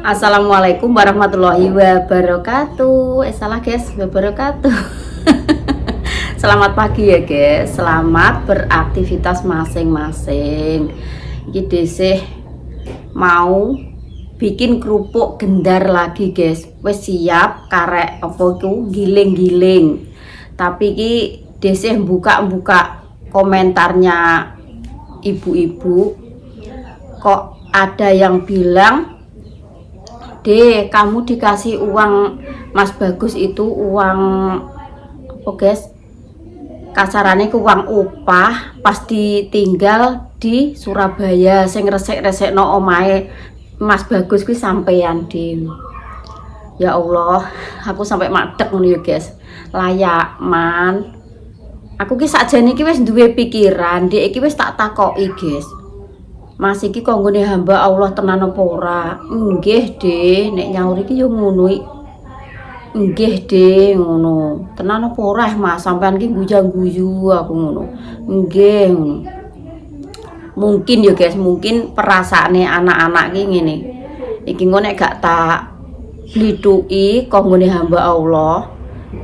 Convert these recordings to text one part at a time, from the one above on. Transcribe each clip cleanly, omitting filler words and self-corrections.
Assalamualaikum warahmatullahi wabarakatuh. Salah guys, wabarakatuh. Selamat pagi ya guys. Selamat beraktivitas masing-masing. Iki desih mau bikin kerupuk gendar lagi guys. Wes siap karek apa iku giling-giling. Tapi iki desih buka-buka komentarnya ibu-ibu. Kok ada yang bilang, "Dek, kamu dikasih uang Mas Bagus itu uang apa guys? Kasarannya ke uang upah pas ditinggal di Surabaya sing resek-resek no omahe Mas Bagus kuwi sampeyan Dim." Ya Allah, aku sampai madeg ngono ya guys. Layak man. Aku ki sakjane iki wis duwe pikiran, Dek iki wis tak takoki guys. Mas iki konggone hamba Allah tenan apa ora? Nggih, Dik, nek nyaur iki yo ngono iki. Nggih, Dik, ngono. Tenan apa ora, Mas? Sampean ki gujang-guyu aku ngono. Nggih, ngono. Mungkin yo guys, mungkin perasaane anak-anak ki ngene. Iki engko nek gak tak blithuki konggone hamba Allah,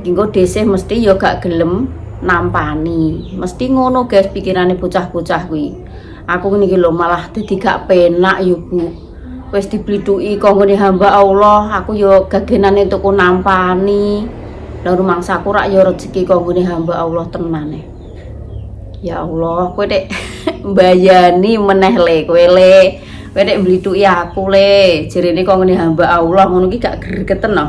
iki engko desih mesti yo gak gelem nampani. Mesti ngono guys pikirane bocah-bocah kuwi. Aku niki lho malah dadi gak penak yo Bu. Wis diblithuki konggone hamba Allah, aku yo gagenane tuku nampani. Lah rumangsaku rak yo rezeki konggone hamba Allah tenane. Ya Allah, kowe nek mbayani meneh le kowe le. Kowe nek blithuki aku le, jerene konggone hamba Allah ngono ki gak gregeten no.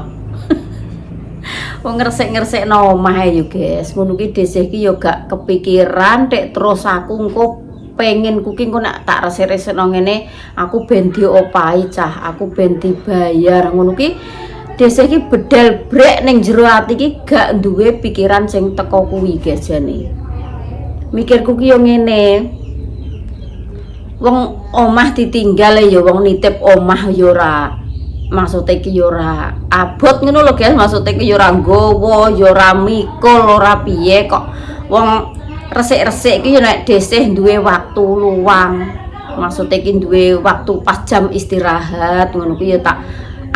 Wong ngresek-ngresekno omah yo guys. Ngono ki desih ki yo gak kepikiran tek terus aku engko pengen cooking kok nak tak resik-resikno ngene aku ben diopahi cah, aku ben dibayar ngono ki desih ki bedal brek ning jero ati ki gak duwe pikiran sing teko kuwi guys jane. Mikirku ki yo ngene. Wong omah ditinggal ya wong nitip omah yo ora maksudnya ki yo ora abot ngono lho guys, maksudnya ki yo ora nggowo, yo ora mikul, ora piye kok wong resik-resik ki nek desih duwe waktu luang. Maksudnya ki duwe waktu pas jam istirahat ngono ki ya tak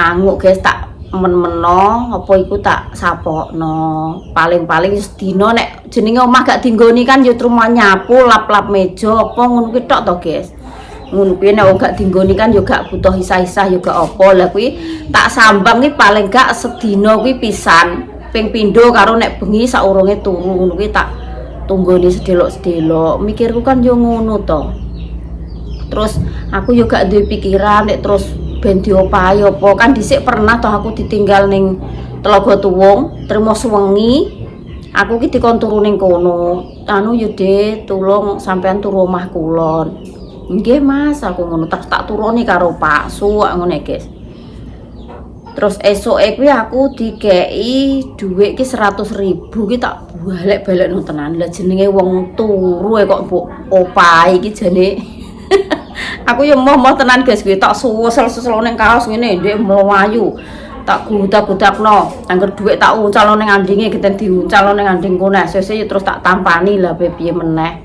anguk guys, tak men-meno apa iku tak sapokno. Paling-paling sedina nek jenenge omah gak dinggoni kan ya truma nyapu, lap-lap meja apa ngono ki tok to guys. Ngono kuwi nek gak dinggoni kan yo gak butuh isah-isah yo gak apa. Lah kuwi tak sambang ki paling gak sedina kuwi pisan. Ping pindho karo nek bengi saurunge turu ngono kuwi tak tunggone sedelok-sedelok. Mikirku kan yo ngono to. Terus aku yo gak duwe pikiran nek terus ben diopahi apa. Kan dhisik pernah toh aku ditinggal ning Telaga Tuwung, trimo sewengi. Aku ki dikon turu ning kono. Anu yo De, tulung sampean turu omah kulon. Nggih Mas, aku ngono tak turuni karo Pak Su ngono guys. Terus esoke kuwi aku dikei dhuwit ki 100.000 ki tak balik-balekno tenan. Lah jenenge wong turu kok mbok opahi iki jane. Aku yo moh tenan guys kuwi tak susel-susel ning kaos ngene ndek mlayu. Tak gudak-gudakno. Angger dhuwit tak uncalno ning andinge geten diuncalno ning anding kono. Sesuk terus tak tampani lah piye meneh.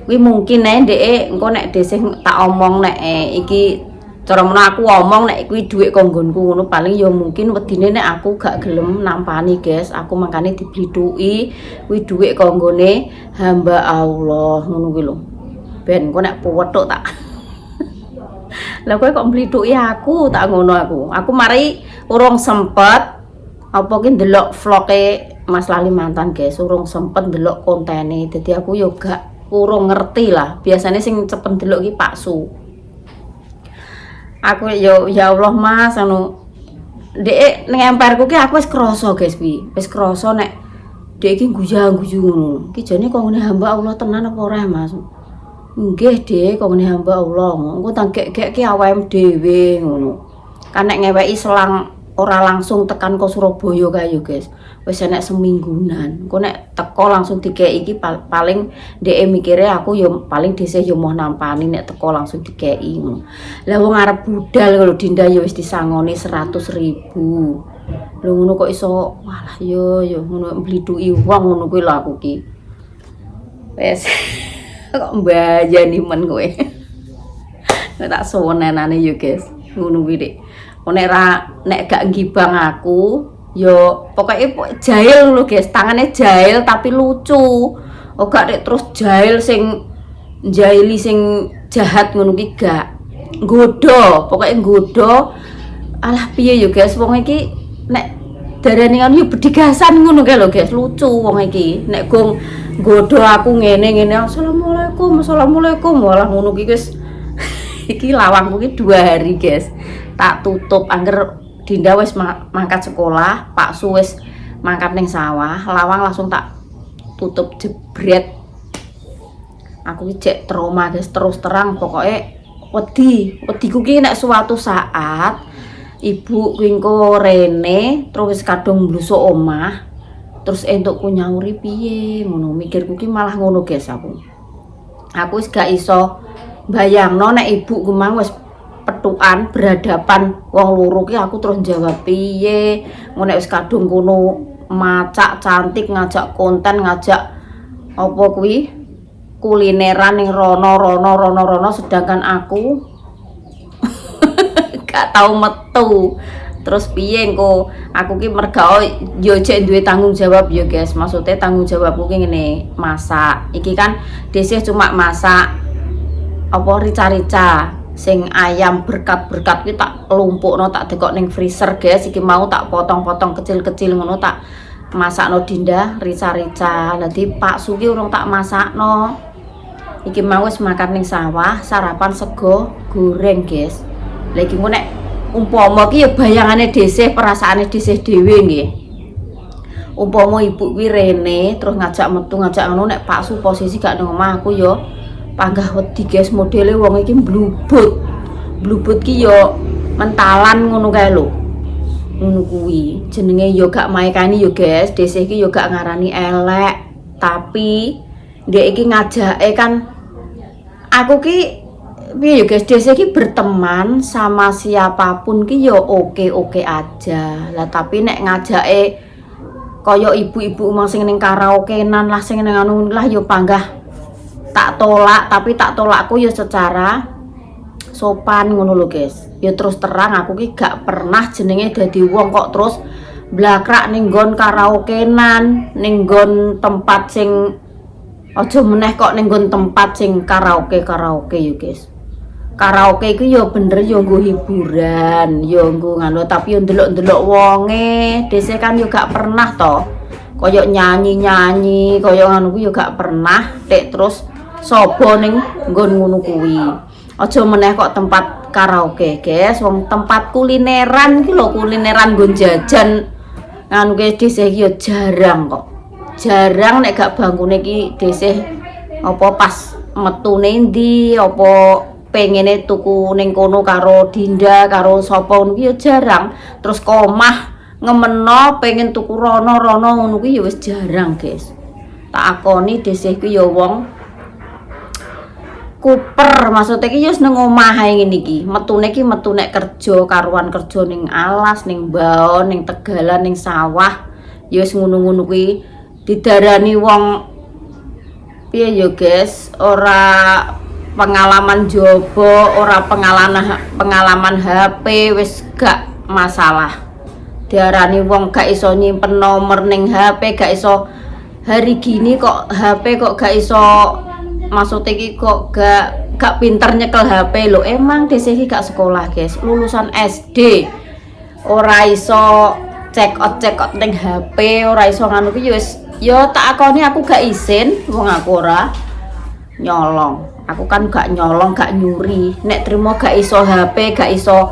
Kuwi mungkin ndek engko nek desih tak omong nek iki cara menawa aku omong nek kuwi dhuwit kanggonku ngono paling ya mungkin wedine nek aku gak gelem nampani guys, aku makane diblithuki kuwi dhuwit kanggone hamba Allah ngono kuwi lho. Ben engko nek puwethuk tak. Lah kowe kok mblithuki aku tak ngono aku. Aku mari urung sempet apa ki ndelok vloge Mas Lalimantan guys, urung sempet ndelok kontene. Dadi aku yo gak urung ngerti lah. Biasanya sing cepet ndelok ki Pak Su. Aku yo ya Allah Mas anu Dek ning emperku ki aku wis krasa guys kuwi. Wis krasa nek Dek iki gujang-guyu ngono. Ki jane kok ngene hamba Allah tenan apa ora Mas? Nggih Dek, kok ngene hamba Allah. Engko tak gek-gek ki awake dhewe ngono. Kan nek ngeweki selang ora langsung tekan ke Surabaya kae yo guys. Wis enek seminggunan. Engko nek teko langsung dikeki iki paling ndeke mikire aku yo paling dhisik yo mau nampani nek teko langsung dikeki ngono. Lah wong arep budal kalau Dinda yo wis disangoni 100.000. Lho ngono kok iso walah yo ngono mblithuki wong ngono kuwi lho aku ki. Wes kok mbayani men kowe. tak suwenenane yo guys ngono kuwi Dik. Nek gak ngibang aku yo pokoknya jahil lho guys, tangannya jahil tapi lucu. Oh gak Dik terus jahil sing jahili sing jahat ngono ki gak. Nggodho, pokoknya nggodho. Alah piye yo guys, wong iki nek darane kan yo bedigasan ngono kae lho guys, lucu wong iki. Nek gong nggodho aku ngene-ngene assalamualaikum malah ngono ki guys. Iki lawangku ki 2 hari guys. Tak tutup angger Dinda wis mangkat sekolah, Pak Su wis mangkat ning sawah, lawang langsung tak tutup jebret. Aku ki cek trauma guys, terus terang pokoknya wediku ki nek suatu saat ibu kuingko rene terus kadung blusuk omah terus entukku nyauri piye ngono, mikirku ki malah ngono guys. Aku wis gak iso bayangno nek ibu ku mang wis petukan berhadapan wong loro ki aku terus jawab piye ngono. Wis kadung kono macak cantik ngajak konten ngajak apa kuwi kulineran ning rono sedangkan aku gak tau metu. Terus piye engko aku ki merga yo jek duwe tanggung jawab yo guys. Maksudnya tanggung jawabku ki ngene, masak. Iki kan dhisik cuma masak apa rica-rica sing ayam berkat-berkat ki tak lumpukno tak dekok ning freezer guys. Iki mau tak potong-potong kecil-kecil ngono tak masakno Dinda rica-rica. Dadi Pak Suki urung tak masakno. Iki mau wis makan ning sawah, sarapan sego goreng guys. Lah iki nek umpama ki ya bayangane dhisik, perasaane dhisik dhewe nggih. Umpama ibu kuwi rene terus ngajak metu ngajak ngono, nek Pak Su posisi gak nang omah aku ya panggah wedi guys. Modele wong iki blubut ki ya mentalan ngono kae lho. Ngono kuwi jenenge ya gak maekani ya guys. Dhisik ki ya gak ngarani elek, tapi dia iki ngajake kan aku ki piye ya guys, dhisik ki berteman sama siapapun ki ya oke-oke aja lah. Tapi nek ngajake kaya ibu-ibu mang sing ning karaokean lah sing ning anu lah ya panggah tak tolak. Tapi tak tolakku ya secara sopan ngono lho guys. Ya terus terang aku ki gak pernah jenenge dadi wong kok terus blakrak ning nggon karaokean, ning nggon tempat sing aja meneh kok ning nggon tempat sing karaoke ya guys. Karaoke iku ya bener ya nggo hiburan, ya nggo ngono, tapi yo ndelok-ndelok wonge. Dhisik kan yo gak pernah to. Kaya nyanyi-nyanyi, kaya ngono ku yo gak pernah. Tek terus sapa ning nggon ngono kuwi. Aja meneh kok tempat karaoke, guys. Wong tempat kulineran iki lho, kulineran nggon jajan. Ngono ki dhisik yo jarang kok. Jarang nek gak bangkune iki dhisik apa pas metune ndi apa pengene tuku ning kono karo Dinda karo sapa ngono ki ya jarang. Terus komah ngemeno pengen tuku rono ngono ki ya wis jarang guys. Tak akoni dhisik ki ya wong kuper, maksudnya ki ya wis nang omah ae ngene iki. Metune ki metu nek kerja karuan kerja ning alas, ning baon, ning tegalan, ning sawah. Ya wis ngono-ngono kuwi didarani wong piye ya guys, ora pengalaman jobo, ora pengalaman HP wis gak masalah. Diarani wong gak iso nyimpen nomor ning HP, gak iso hari gini kok HP kok gak iso, maksudnya iki kok gak pinter nyekel HP lho. Emang dhisik iki gak sekolah guys, lulusan SD ora iso check out ning HP, ora iso nganu ki wis ya tak akoni aku gak isin, wong aku ora nyolong. Aku kan gak nyolong, gak nyuri. Nek trimo gak iso HP, gak iso,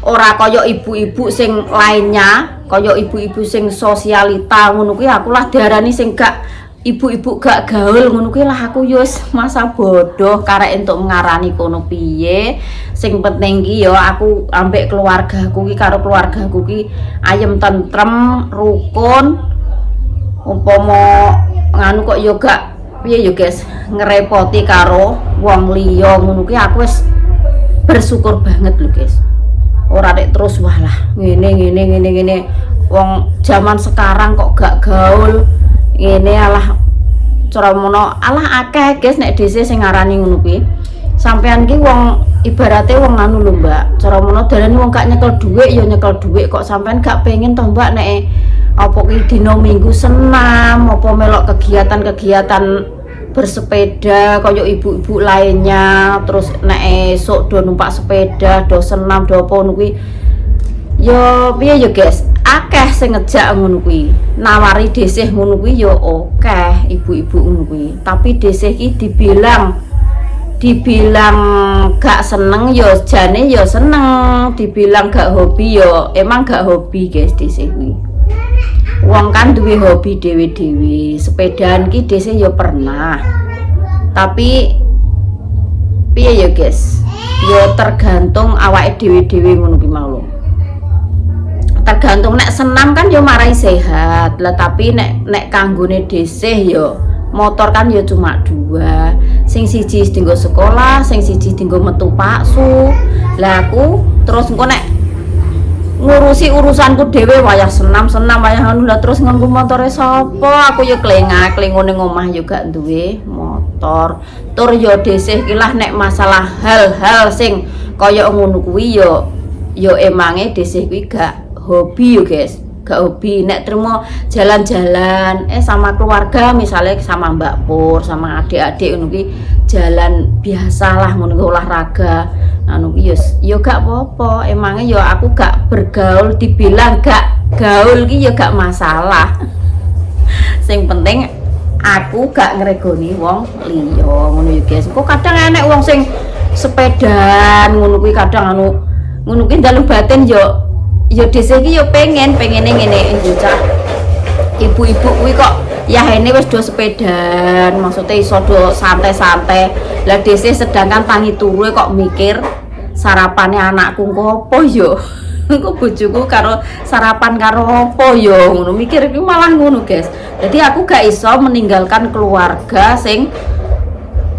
ora kaya ibu-ibu sing lainnya, kaya ibu-ibu sing sosialita ngono kuwi. Aku lah diarani sing gak ibu-ibu gak gaul ngono kuwi lah. Aku yo masa bodoh karek entuk ngarani kono piye. Sing penting ki yo aku ambek keluargaku ki karo keluargaku ki ayem tentrem, rukun. Umpama nganu kok yo gak piye yo guys, ngerepoti karo wong liya ngono ki aku wis bersyukur banget lho guys. Ora nek terus wah lah ngene wong zaman sekarang kok gak gaul ngene, alah cara mono alah akeh guys nek dhisik sing ngarani ngono kuwi. sampean ki wong ibaratnya wong anu lho Mbak, cara mono dalane wong gak nyekel dhuwit ya nyekel dhuwit, kok sampean gak pengen toh Mbak nek apa ki dina Minggu senam apa melok kegiatan-kegiatan bersepeda kaya ibu-ibu lainnya, terus nek esuk do numpak sepeda, do senam, do apa ngono kuwi. Yo piye yo guys, akeh sing ngejak ngono kuwi. Nawari desih ngono kuwi yo akeh ibu-ibu ngono kuwi. Tapi desih ki dibilang gak seneng yo jane yo seneng, dibilang gak hobi yo emang gak hobi guys desih kuwi. Wong kan duwe hobi dhewe-dhewe, sepedaan ki desih yo pernah. Tapi piye yo guys, yo tergantung awake dhewe-dhewe ngono ki mau. Tergantung nek senam kan yo marai sehat lah, tapi nek kanggone desih yo motor kan yo cuma dua, sing siji dienggo sekolah, sing siji dienggo metu paksu. Lah aku terus engko nek ngurusi urusanku dhewe wayah senam wayah anu lah, terus nganggo motore sapa? Aku yo klengak-klengo ning omah yo gak duwe motor. Tur yo desih ki lah nek masalah hal-hal sing kaya ngono kuwi yo emange desih kuwi gak hobi yo guys, gak hobi. Nek terima jalan-jalan sama keluarga, misalnya sama Mbak Pur, sama adik-adik ngono ki jalan biasalah ngono olahraga anu ki yo gak apa-apa. Emangnya yo aku gak bergaul, dibilang gak gaul ki yo gak masalah. Sing penting aku gak ngregoni wong liya ngono yo guys. Kok kadang enek wong sing sepedaan ngono kuwi, kadang anu ngono kuwi dalem batin yo desih ki yo pengen ngene bocah ibu-ibu kuwi kok ya ini wis do sepedaan, maksudnya iso do santai-santai. Lah desih sedangkan tangi turu kok mikir sarapane anakku engko apa yo. Engko bojoku karo sarapan karo apa yo, ngono mikir iki malah ngono guys. Jadi aku gak iso meninggalkan keluarga sing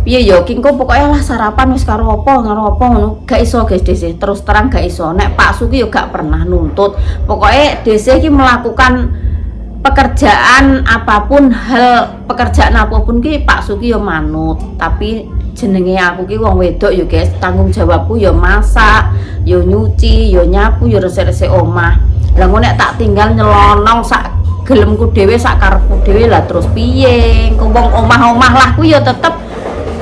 piye yo ki engko pokoke lah sarapan wis karo apa ngono. Gak iso guys desih, terus terang gak iso. Nek Pak Suki yo gak pernah nuntut. Pokoke desih ki melakukan pekerjaan apapun, pekerjaan apapun ki Pak Suki yo manut. Tapi jenenge aku ki wong wedok yo guys, tanggung jawabku yo masak, yo nyuci, yo nyapu, yo resik-resik omah. Lah ngono nek tak tinggal nyelonong sak gelemku dhewe, sak karepku dhewe lah terus piye? Wong omah-omah lah ku yo tetep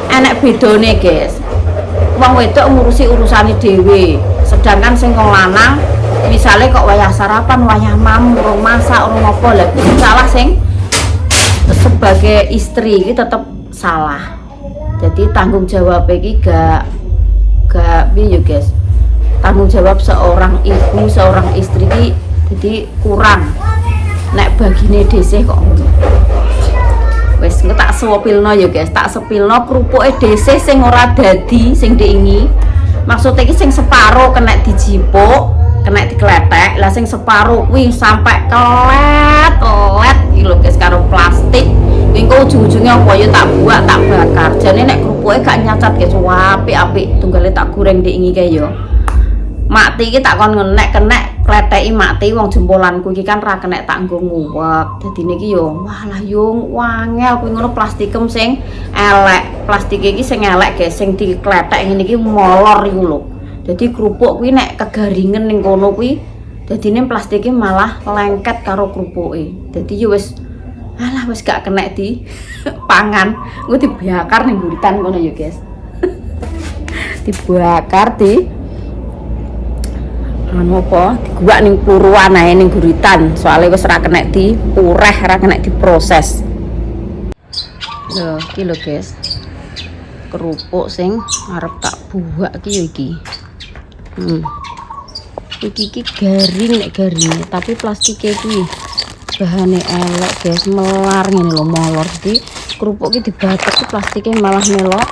enek bedone guys. Wong wedok ngurusi urusane dhewe, sedangkan sing wong lanang misalnya kok wayah sarapan, wayah mam, urung masak, urung apa, lah salah sing sebagai istri ini tetap salah. Jadi tanggung jawab iki gak piye guys. Tanggung jawab seorang ibu, seorang istri iki jadi kurang. Nek bagine desih kok ngono. Wes tak sepilno ya guys, tak sepilno krupuke desih sing ora dadi sing diingi. Maksudnya iki sing separo kena dijipuk, kena dikletek, lah sing separo kuwi sampai kelet iki lho guys karo plastik. Engko ujung-ujungnya apa ya tak buat, tak bakar. Jane nek krupuke gak nyacat guys, apik-apik tunggale tak goreng diingi kae ya. Mati iki tak kon ngenek kleteki mati wong jempolanku iki kan ra kenek tak nggo nguwek. Dadine iki yo walah yo wangel kuwi ngono plastikem sing elek. Plastik iki sing elek guys, sing dikletek ngene iki molor iku lho. Jadi kerupuk kuwi nek kegaringen ning kono kuwi dadine plastike malah lengket karo krupuke. Dadi yo wis alah wis gak kenek di pangan. Engko dibakar ning buritan ngono ya guys. Dibakar di anu apa diguwak ning puruan ae ning guritan, soalnya wis ra kenek dipureh, ra kenek diproses. Lho iki lho guys, kerupuk sing arep tak buak iki ya iki. Iki garing nek garing, tapi plastiknya iki bahane elek guys, melar ngene lho, molor. Jadi kerupuk iki dibatek iki plastiknya malah melok.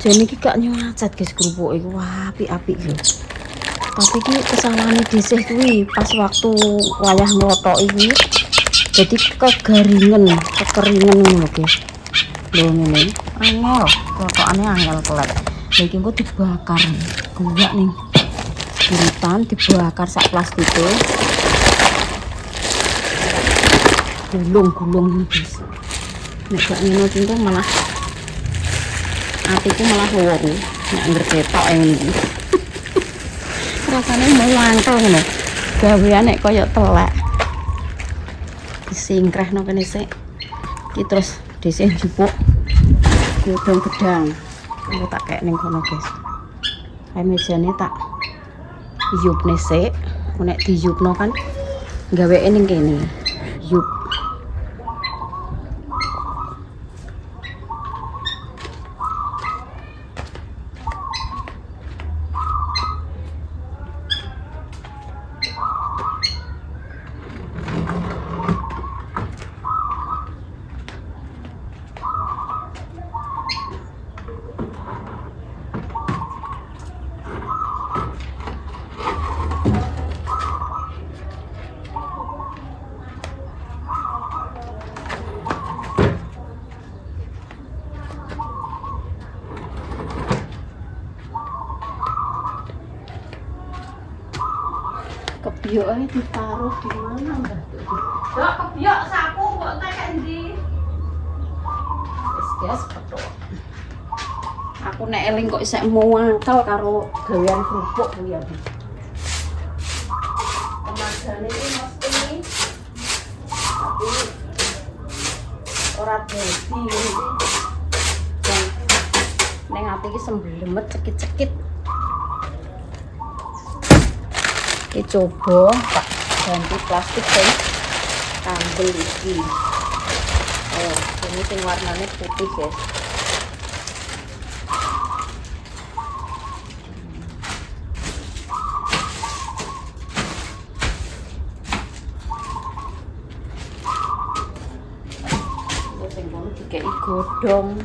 Jadi iki gak nyacat guys kerupuk iki. Wah, apik-apik lho. Tapi ki kesalahan desih kuwi pas waktu wayah nglothok iki jadi kekeringan ngono guys. Lho ngene angel klothokane angel kelet. Lha iki engko dibakar guwak ning buritan, dibakar sak plastike gulung-gulung ini guys. Nek gak ngono cinta malah atiku malah loro nek ngerketok iki. Rasane mau langkel ngono. Gawean nek koyo telek. Disingkrehno kene sik. Iki terus dhisik njupuk godhong gedang. Aku tak kek ning kono, guys. Kae mejane tak yupne sik. Nek diyupno kan gaweke ning kene. Yup. Kebiok ini ditaruh di mana, Mbak? Dok, kebiok sapu kok tak ndi? Wis, guys, petuk. Aku nek eling kok isek muangkel karo gawean kerupuk kuwi ya. Tenagane iki mesti tapi ora dadi iki. Ning ati iki semblemet cekit-cekit. Coba tak ganti plastik sing kambel iki. Oh, ini sing warnanya putih, guys. Ini sing kono dikeki godhong.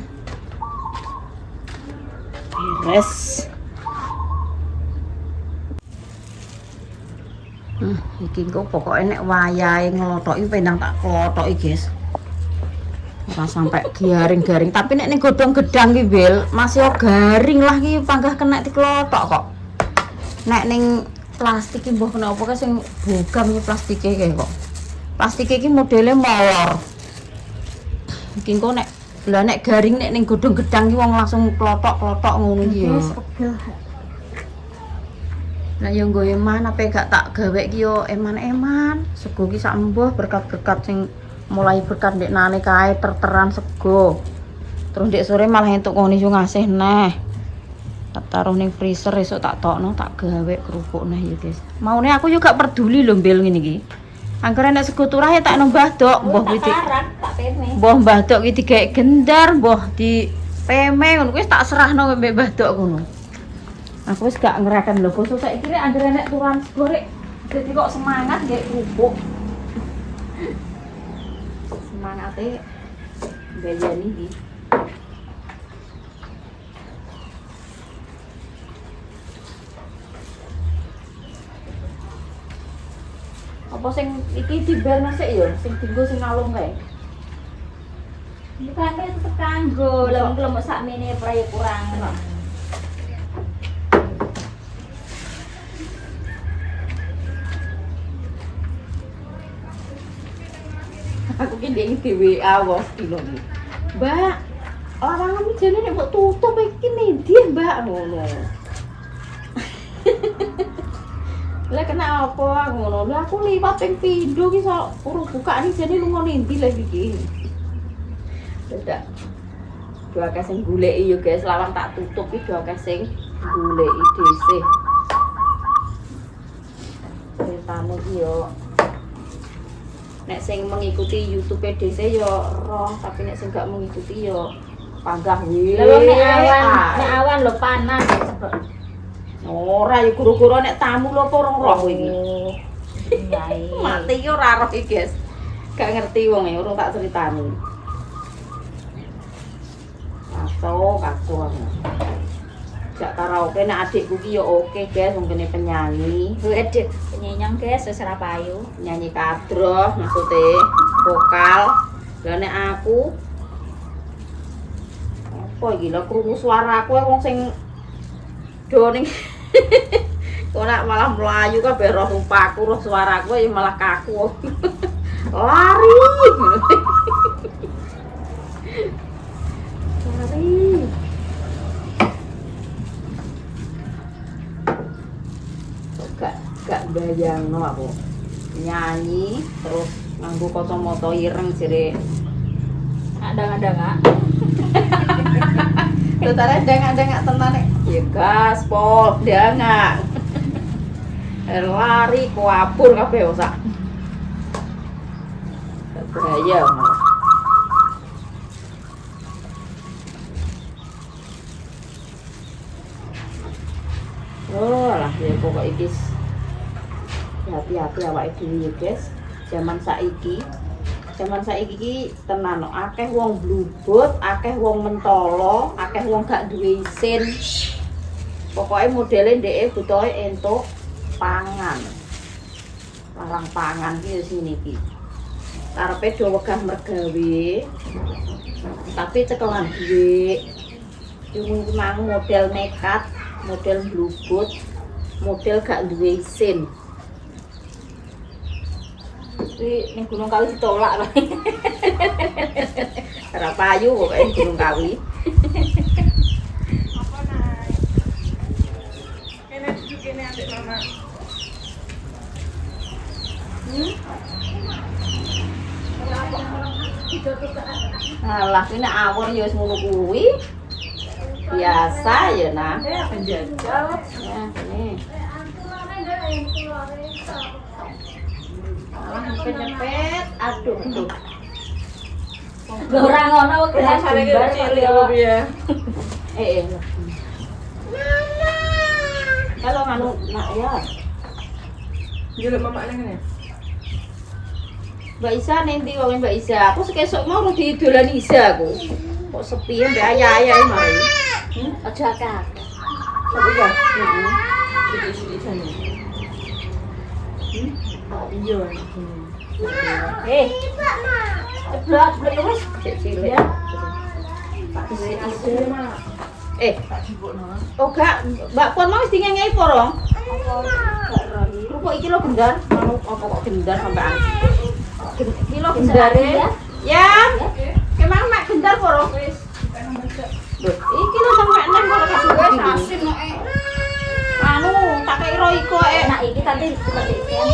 Beres. Iki kok pokoknya nek wayahe ngelothoki pendang tak klothoki, guys. Ora sampai garing-garing, tapi nek ning godhong gedang ki, Bil, masih garing lah ki panggah kena diklothok kok. Nek ning plastik ki mbah kenapa ka sing bogam iki plastike kae kok. Plastike iki modele molor. Iki kok nek garing nek ning godhong gedang ki wong langsung klothok-klothok ngono iki ya. Nah yang gue eman apa gak tak gawe ki yo eman-eman. Sego ki sak embuh berkat-berkat sing mulai berkat ndek nane kae terteran sego. Terus ndek sore malah entuk ngene yo ngasih neh. Tak taruh ning freezer esuk tak tokno tak gawe kerupuk neh ya, guys. Maune aku yo gak peduli lho mbel ngene iki. Anggere nek sego turah ya tak nambah dok, mbah iki. Mbah mbah dok iki digawe gendar, mbah di peme ngono wis tak serahno mbek mbah dok ngono. Aku wis gak ngerakan lho, bosok saiki rek anggere nek turan sego rek dadi kok semangat nggih kerupuk. Semangate gayane iki. Apa sing iki dibelno sik ya, sing dienggo sing ngalung kae. Bukan itu kanggo, lem-lem sak mene prayo kurang. Aku ki ndek di WA wos kilo iki. Mbak, lawangan iki jane nek mbok tutup iki ndi, Mbak ngono. Lah kena apa ngono? Lah aku liwat ping pindho ki sok urung buka iki jane lunga ndi lha iki. Dadak. Dua akeh sing goleki yo guys, lawang tak tutup iki dua akeh sing goleki dhisik. Ceritane iki yo nek sing mengikuti YouTube dhisik yo roh, tapi nek sing gak mengikuti yo panggah wae. Lha nek awan lho panas sebab. Ora ya guru-guru nek tamu lho apa orang roh iki. Iya. Mati yo ora roh iki, guys. Gak ngerti wong e, urung tak critani. Kaso. Jak karaoke nek adikku ki yo oke, guys, wong kene penyanyi. Wedhe penyanyi guys wis ora payu. Nyanyi kadroh maksudnya vokal. Lah nek aku apa iki lho krungu suaraku wong sing do ning kok nak malah melayu kabeh roh rupaku, roh suaraku ya malah kaku. Lari. Lari. gak bayangno aku nyanyi terus nganggo kacamata ireng jere Adang-adang. Tutare dengak-dengak tenan nek. Ya gaspol dengak. Lari kuapur kabeh sak. Bahaya. Oh lah ya pokok iki hati-hati awake dhewe ya guys. Zaman saiki iki tenan akeh wong blubut, akeh wong mentolo, akeh wong gak duwe isin. Pokoke modele ndeke butuhe entuk pangan. Larang pangan ki ya sini iki. Karepe do wegah mergawe. Tapi cekelan duwe. Yung mang model nekat, model blubut, model gak duwe isin. Kuwi ning Gunung Kawi ditolak lho. Ora payu pokoke ning Gunung Kawi. Apa naik? Kene duduk kene ambek mama. Alah kuwi nek awur ya wis ngono kuwi. Biasa ya nah. Penjajal. Ya, ini. Alah nyepet-nyepet. Aduh. Gak ora ngono kok kena Rasane gambar cilik kok. piye? Kalau nganu nak ya. Njaluk mama nang kene. Mbak Isa nanti wong Mbak Isa. Aku sekesuk mau di dolan Isa aku. Kok sepi mbek ayah-ayah mari. Aja kakak. Tapi ya. Sithik-sithik jane. Iya. Ceblok wis. Cek cilik. Ya. Pak Isi. Mak. Tak jupukno. Oh gak, Mbak Puan mau wis dingengei apa rong? Kerupuk iki lho gendar, anu apa kok gendar sampean? Kilo gendare. Ya. Kemang mak gendar apa rong? Wis. Loh, iki lho sampe nang kok kabeh asin kok. Anu, tak kei ro iku Nah iki tadi seperti ini.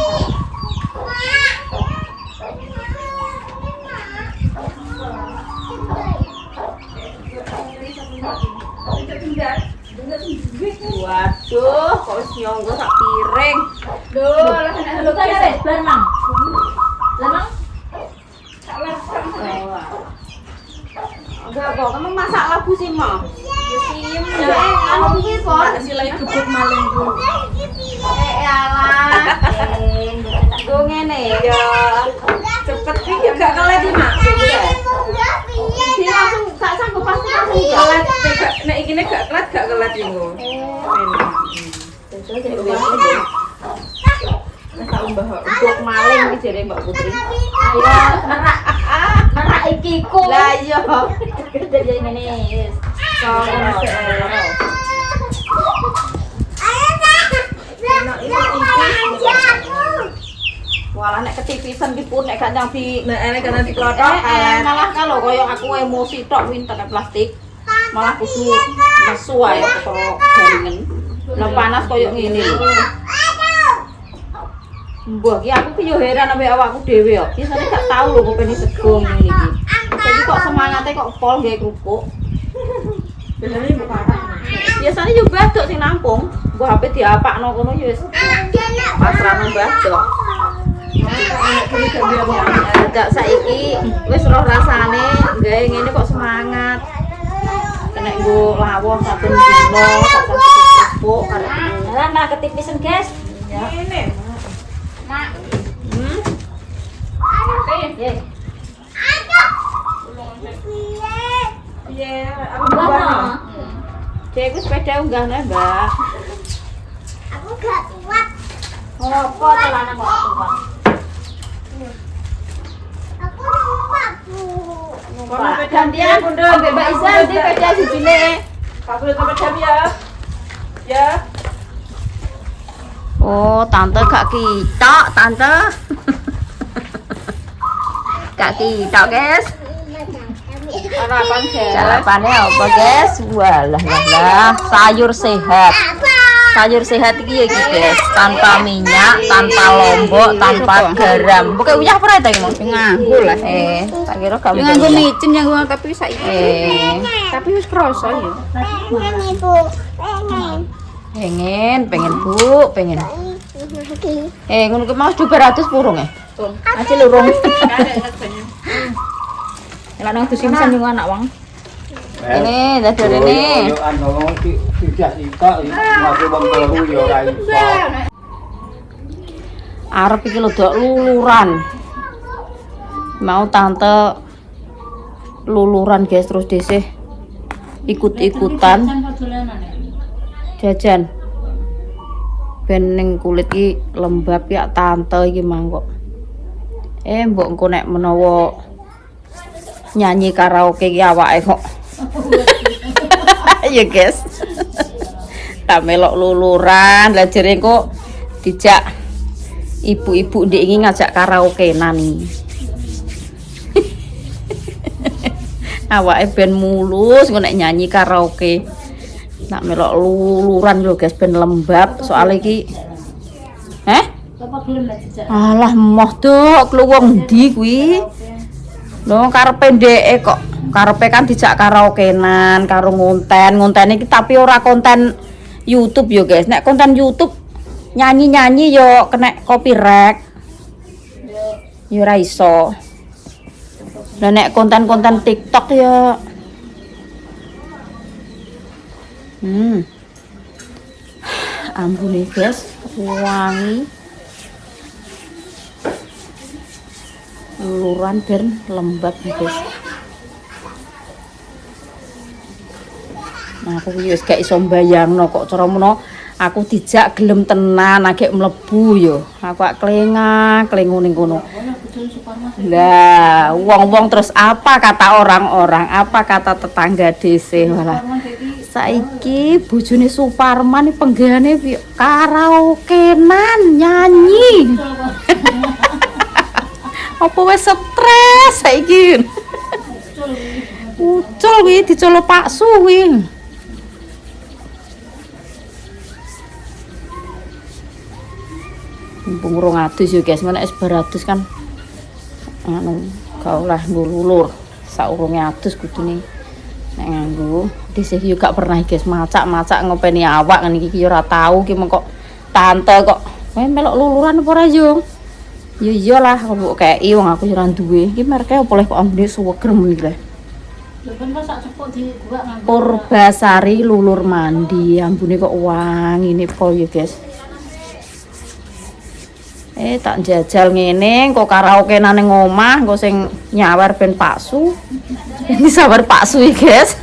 Waduh, kok wis nyonggo sak piring. Duh, lah kena Lu kan wis bar Mang. Lah Mang, Enggak kok, kamu masak labu sih, Mah. Ya sim, anu iki kok. tak silai gebuk maling ku. Alah. Go ngene ya. Cepet iki gak kelet iki, Mak. Dia langsung gak sanggup pasti langsung Kelet, nek ikine gak kelet iku. Tak umbah kok. Untuk maling iki jere Mbak Putri. ayo merak iki ku. Lah iya. Jadi ngene wis. Walah nek ketipisan ki pun nek gak nyambi Nek enek kan diklothok. malah kalau koyo aku emosi tok kuwi tekan plastik. Malah kudu nesu ae karo jaringan. Lah panas koyo ngene lho. Mbah ki aku ki yo heran ambek awakku dhewe yo. Biasane gak tau lho kopeni sego ngene iki. Saiki kok semangate kok pol gawe kerupuk. Biasanya ibu kakak. Biasane yo badok sing nampung. Mbah HP diapakno kono yo wis pasrahno badok. Gak saiki wis roh rasane gawe ngene kok semangat. Kena nggo lawon saben dino, sak kerupuk karep. Lah malah ketipisan, guys. Ini. Mak. Piye? Piye? Aku Mbah, bubar. no. Cek ku sepeda unggahne, Mbak. Ngopo celana kok tuwa. Pak gantian ambek Mbak Isa di sepeda sijine. Aku udah tempat jam ya. Ya. Oh, tante gak kita, tante. Gak kita, guys. Sarapannya apa, guys? Walah, sayur sehat. sayur sehat iki ya iki guys, tanpa minyak, tanpa lombok, tanpa garam. Pokoke uyah ora ta iki, Mas? Nganggo lah. Tak kira gak Nganggo micin yang gua tapi saiki. Tapi wis krasa ya. Pengen Bu, pengen. Ngono ki mau 200 purung ya? Aci lurung. Lah nang dusimsan yo anak wong. Ini dadur ini. Arep iki lho dok luluran. Mau tante luluran guys terus dhisih ikut-ikutan jajan. Ben ning kulit iki lembab ya tante iki mangkok. Mbok engko nek menawa nyanyi karaoke iki awake kok. Ya guys. Tak melok luluran, lah jere kok dijak ibu-ibu ndek iki ngajak karaoke nani. Awake ben mulus engko nek nyanyi karaoke. Tak melok luluran lho guys ben lembab soal iki. Alah moh dok, kluwung ndi kuwi? Lho karepe ndeke kok. Karepe kan dijak karaokenan karo ngonten iki tapi ora konten YouTube yo guys. Nek konten YouTube nyanyi-nyanyi yo kena copyright. Yo ora iso. Lah nek konten-konten TikTok ya ambune guys, wangi. Luluran ben lembab guys. Nah, aku wis gak iso mbayangno kok cara mono aku dijak gelem tenan agek mlebu yo. Aku ak klengah-klengu ning kono. Lah, wong-wong terus apa kata orang-orang, apa kata tetangga desa malah. Saiki bojone Suparman penggane karaokenan nyanyi. Apa wis stres saiki? Ucul kuwi dicolok Pak Su kuwi. Mumpung 200 yo guys, menek 200 kan anu gak oleh ngulur saurunge adus kudune nek nganggo dhisik yo gak pernah guys macak-macak ngopeni awak ngene iki yo ora tau ki mengko tante kok kowe melok luluran apa ora yo yo iyalah kok kei wong aku yo ora duwe iki mereke opo leh kok ambune suweger men iki leh Purbasari lulur mandi ambune kok wangine po yo guys. Tak jajal ngene kok karaoke nang omah engko sing nyawer ben paksu. Ini sabar paksu iki, guys.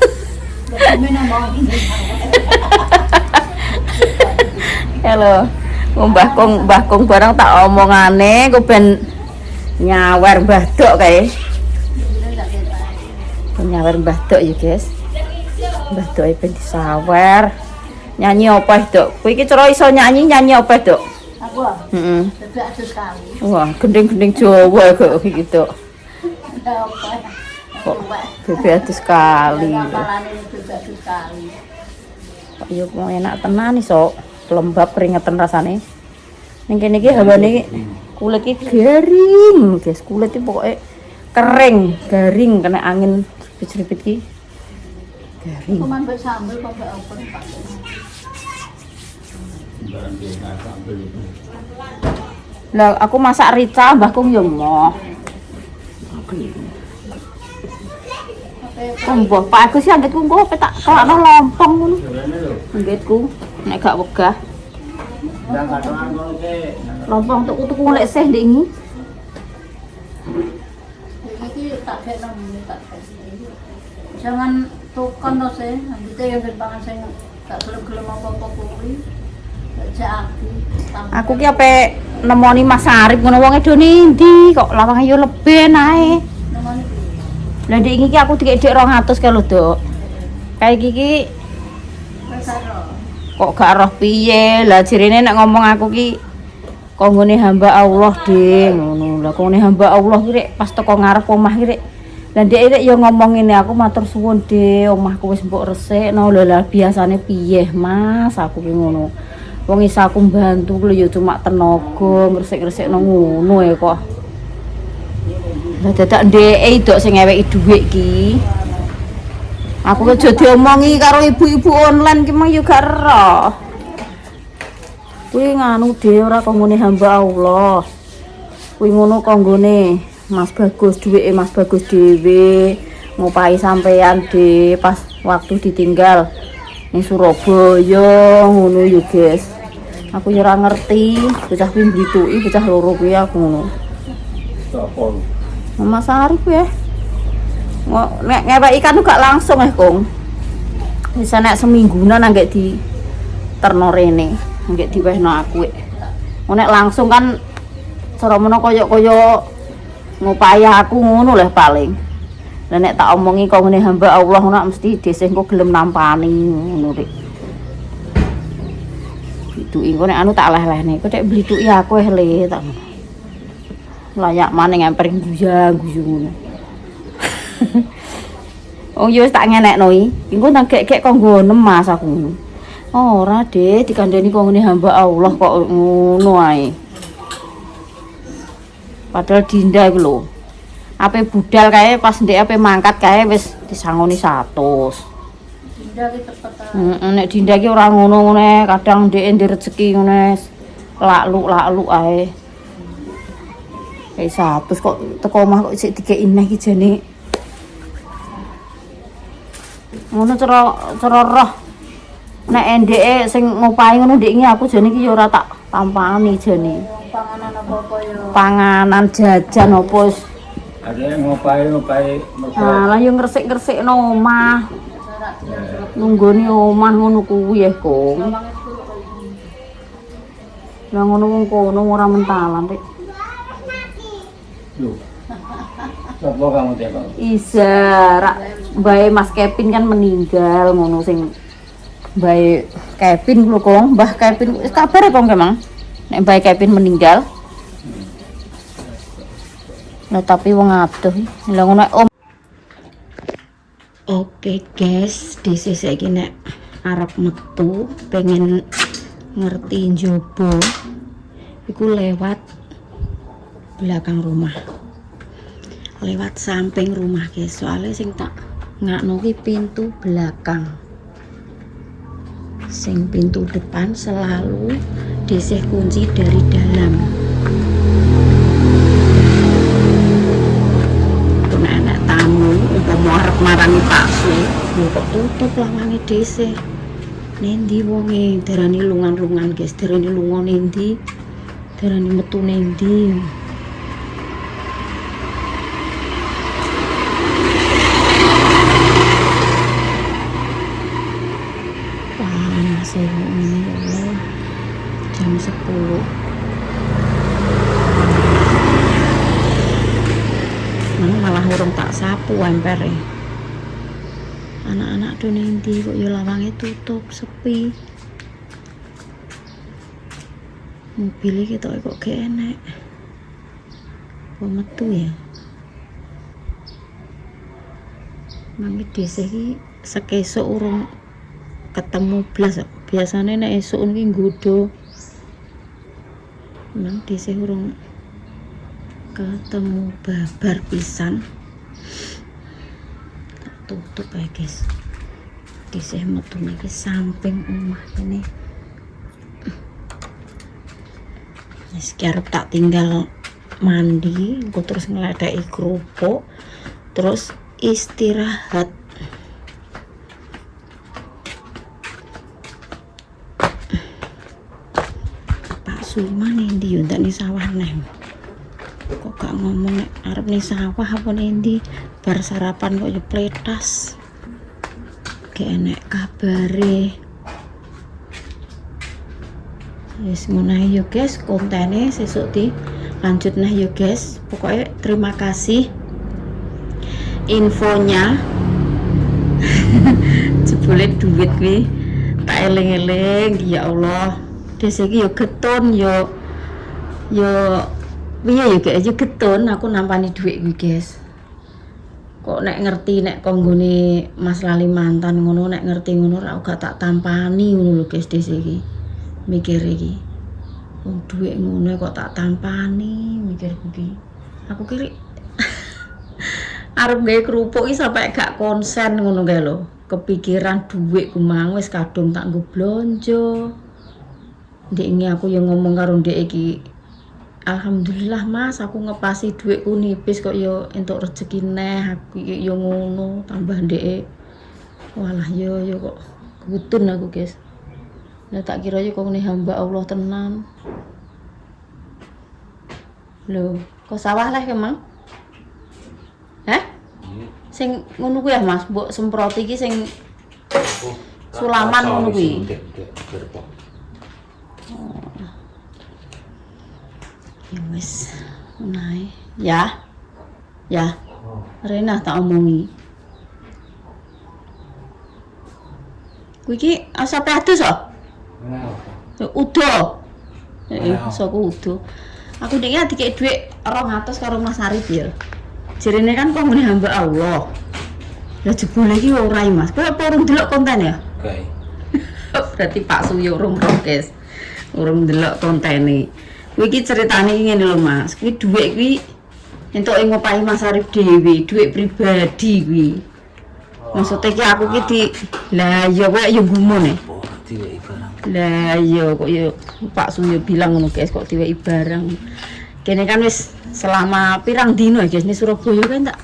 Halo. Mbah Kong barang tak omongane kok ben nyawer Mbah Dok kae. Nyawer Mbah Dok ya, guys. Mbah Dok ben disawer. Nyanyi apa, Dok? Kowe iki cara iso nyanyi apa, Dok? Aku. Bebek adus kali. Wah, gending-gending Jawa kok gitu. Kok bebek adus kali. Kapalane bebek adus kali. Kok yo enak tenan iso lembab keringetan rasane. Ning kene iki hawane kulit iki garing, guys. Kulit iki pokoke kering, garing kena angin ribet-ribet iki. Garing. Kuman mbek sambel kok mbek open Pak. Lah aku masak rica Mbah Kong yo moh. Mbah Pak Agus sih anggitku engko petak kalakno lompong ngono. Anggitku nek gak wegah. Lompong tuku-tuku lek seh ndek iki. Iki tak gekno tak. Jangan tukon to sih, nanti yang berpangan sing gak gelem-gelem apa-apa kuwi. Aku ki ape nemoni Mas Arif ngono wonge do ndi kok lawange yo leben ae. Lah ndek iki aku dikek 200 kae lho, Dok. Kae iki kok gak roh piye. Lah jirene nek ngomong aku ki konggone hamba Allah, Ding, ngono. Lah konggone hamba Allah ki rek pas teko ngarep omah ki rek. Lah ndek rek yo ngomong ngene, aku matur suwun, Dik, omahku wis mbok resikno. Lho lah biasane piye, Mas? Aku ki ngono. Wong isa aku bantu lho ya cuma tenaga ngresik-ngresik nang ngono ya kok. Lah dadak ndeke idok sing ngeweki dhuwit ki. Aku aja diomongi karo ibu-ibu online ki mah yo gak ero. Kuwi nganu dhewe ora konggone hamba Allah. Kuwi ngono konggone Mas Bagus, duweke Mas Bagus dhewe ngupahi sampean de pas waktu ditinggal ning Surabaya ngono yo guys. Aku yo ora ngerti bocah kuwi mblituki bocah loro kuwi aku ngono. Sapa? Mama Sarif ya. Nek ngewek ikan gak langsung Kong. Bisa nek seminggunan anggek di terno rene, anggek diwehno aku. Nek langsung kan cara meno koyo-koyo ngupaya aku ngono leh paling. Lah nek tak omongi kok ngene hamba Allah ngono mesti dhisik engko gelem nampani ngono Dik. Itu engko nek anu tak leh-lehne, kok nek blituki aku le tak. Layak maning empering guyu ngono. Oh yo wis tak ngenekno iki. Engko nang gek-gek kanggo nemas aku ngono. Ora, Dik, dikandani kok ngene hamba Allah kok ngono ae. Padahal Dinda iku lho. Ape budal kae pas ndek ape mangkat kae wis disangoni 100. Dinda ki cepet. Nek Dinda ki ora ngono ngene, kadang ndek ndek rezeki ngene lak-luk ae. Kayak 100 kok teko omah kok isih dikeki neh iki jane. Ngono cara roh. Nek ndeke sing ngupahi ngono ndek iki aku jane iki ya ora tak tampani jane. Panganan apa-apa ya. Panganan jajan apa wis. Ada yang ngopai Lah yo ngresik-ngresikno omah. Ora tinggal Nunggoni omah ngono kuwi ya, Kong. lawange dulu kok. Lah ngono wong kono ora mentalan, Dik. Loh. Sapa kamu teh, Bang? Isa, Mbak Mas Kevin kan meninggal ngono sing Mbak Kevin lho Kong, Mbah Kevin wis kabar ya Kong Mang? Nek Mbak Kevin meninggal. Nah tapi wong adoh. Lah ngono Om. Oke guys, dhisik saiki nek arep metu pengen ngerti njobo iku lewat belakang rumah. Lewat samping rumah guys, soalnya sing tak ngakno ki pintu belakang. Sing pintu depan selalu disih kunci dari dalam. Nek tamu umpama arep marani paksu, yo kok tutup lawange disih. Nendi wonge darani lungan-lungan guys, darani lunga nendi, darani metu nendi. Panas ini ya Allah, jam 10. Mana malah urung tak sapu empere. Anak-anak do nendi kok ya lawange tutup sepi. Mobil iki kok gak enek. Kok metu ya? Mangke dhisik iki sekesuk urung ketemu blas. Biasane nek esuk niki nggodho. Nang dhisik urung ketemu babar pisan. Tutup ya guys. Dhisik metu niki samping omah ini. Wis arep tak tinggal mandi, engko terus ngledeki kerupuk, terus istirahat. Pak Sulman endi yo ndak ni sawah neh. Kok gak ngomong nek arep ni sawah apa endi? Bar sarapan kok yo pletas. Gak enek kabare. Wis ngono yo guys, kontene sesuk di lanjut nah yo guys. Pokoknya terima kasih infonya. Jebule duit kuwi tak eling-eling ya Allah. Dhisik yo getun yo piye yo gak aja getun aku nampani duit kuwi guys. Kok nek ngerti nek konggone Mas Lali mantan ngono nek ngerti ngono ra gak tak tampani ngono lho guys dhisik iki. mikir iki. Wong dhuwit ngono kok tak tampani, mikirku ki. Aku kira arep gawe kerupuk iki sampai gak konsen ngono kae lho. Kepikiran dhuwit ku mang wis kadung tak nggo blonjo. Ndek ini aku yang ngomong karo ndek iki. Alhamdulillah Mas, aku ngepasi dhuwitku nipis kok yo entuk rezeki neh. Aku yo ngono, tambah ndek. Walah yo kok kebutun aku, guys. Lah tak kira yo kok ngene hamba Allah tenan. Lho, kok sawah lah kemang? Hah? Sing ngono kuwi ya Mas, mbok semprot iki sing sulaman ngono kuwi. Ya wis, menae. Ya. Ya. Rena tak omongi. Kuwi iki asape adus kok? Udo. Soku udo. Aku ndekne dikek dhuwit 200 karo Mas Arif ya. Jarene kan kok ngene hamba Allah. Lah jebule iki ora Mas. Kok urung delok konten ya? Oke. Berarti Pak Suyo urung guys. Urung delok kontene. Kuwi iki ceritane ngene lho Mas. Kuwi dhuwit kuwi entuk ing opahe Mas Arif dhewe, dhuwit pribadi kuwi. Maksudnya ki aku ki di lah ya kowe yo gumun e. Lah iya kok yo Pak Suyo bilang ngono guys kok diweki barang. Kene kan wis selama pirang dino ya guys, ini Surabaya kan tak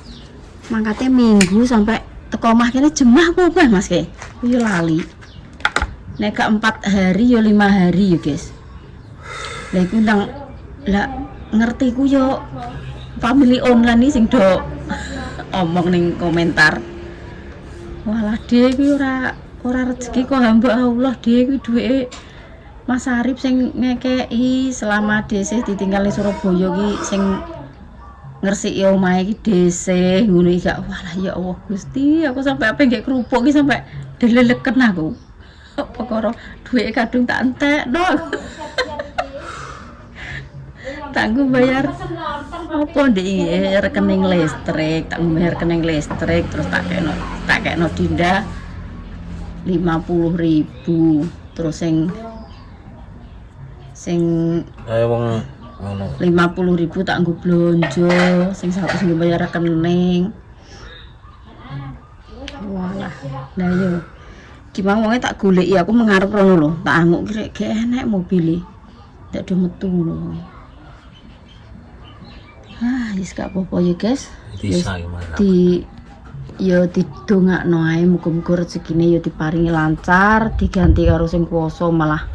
mangkate minggu sampai teko omah kene jemah apa Mas ke? Yo lali. Nek 4 hari yo 5 hari yo guys. Lah iku ndang lah ngerti ku yo family online iki sing do omong ning komentar. Walah dhewe kuwi ora rezeki kok hamba Allah dhewe kuwi duweke Mas Arif sing ngekeki selama dhisik ditinggal ning Surabaya ki sing ngresiki omahe iki dhisik ngono iki gak walah ya Allah Gusti aku sampai apa nggih kerupuk ki sampai deleleken aku. Perkara duweke kadung tak entekno. Tangguh bayar apa di rekening listrik, tak bayar rekening listrik terus tak kena dinda 50.000 terus sing wong ngono 50.000 tak nggo blonjo sing 100 nggo bayar rekening. Walah lah yo gimana wonge tak goleki aku mengarep rono lho tak anguk kira gak enek mobil tak do metu ngono. Wis gak apa-apa ya guys. Didongakno ae muga-muga rezekine ya diparingi lancar, diganti karo sing kuwasa malah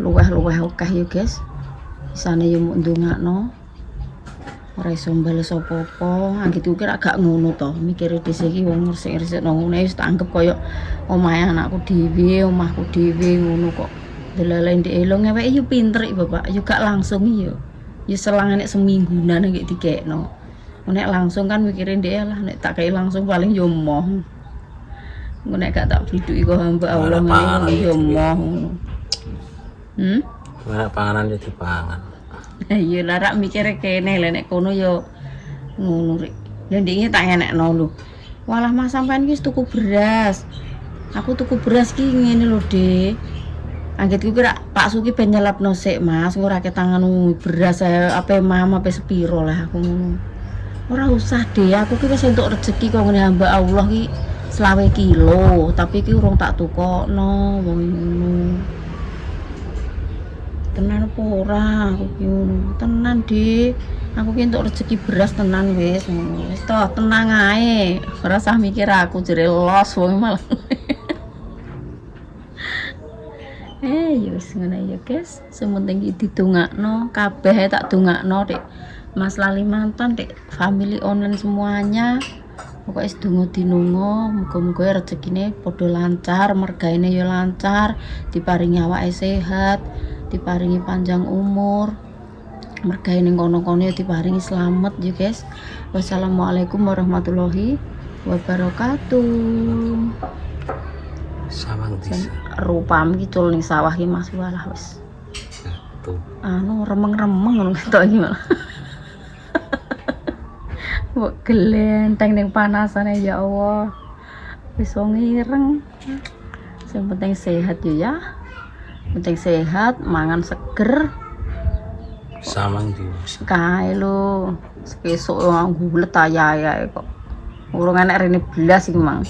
luweh-luweh akeh ya guys. Isane ya mung ndongakno. Ora iso mbales apa-apa, anggit kira agak ngono to. Mikire dhisik iki wong resik-resikno ngene wis tak anggap koyo omahe anakku dhewe, omahku dhewe ngono kok. Delale ndek elo ngeweki yo pinter iki Bapak, yo gak langsung yo. Ya selang nek seminggunan nek dikekno. Nek langsung kan mikirin dia lah nek tak kei langsung paling yo moh. Nek gak tak biduki kok hamba Allah ngene yo moh. Ora panganan yo dipangan. Iya larak mikire kene lek nek kono yo ngono rek. Lah ndekne tak enekno lho. Walah Mas sampean wis tuku beras. Aku tuku beras ki ngene lho, Dik. Anggitku kira Pak Suki ben nyelapno sik Mas, ora ketanganmu beras ape mam ape sepiro lah aku ngono. Ora usah deh, aku ki wis entuk rezeki kok ngene hamba Allah ki 20 kilo, tapi ki urung tak tukokno wong ngono. Tenan apa ora aku ki ngono. Tenan, Dik. Aku ki entuk rezeki beras tenan wis ngono. Wis toh tenang ae. Ora usah mikir aku jere los wong malah. Ya wis ngene ya guys, sementing iki didongakno, kabeh tak dongakno Dik. Mas lali mantan Dik, family online semuanya. Pokoknya sedonga dinunga, muga-muga rezekine padha lancar, mergaine ya lancar, diparingi awake sehat, diparingi panjang umur. Mergaine kono-kono ya diparingi slamet ya guys. Wassalamualaikum warahmatullahi wabarakatuh. Sawang disa. Rupam iki cul ning sawah iki Mas walah wis. Tuh. Anu remeng-remeng ngono ketok iki malah. Mbok gelenteng ning panasane ya Allah. Wis ngireng. Sing penting sehat ya. penting sehat, mangan seger. Samang dius. Kae lho, sesuk gulet ayae kok. Urung enek rene belas iki, Mang.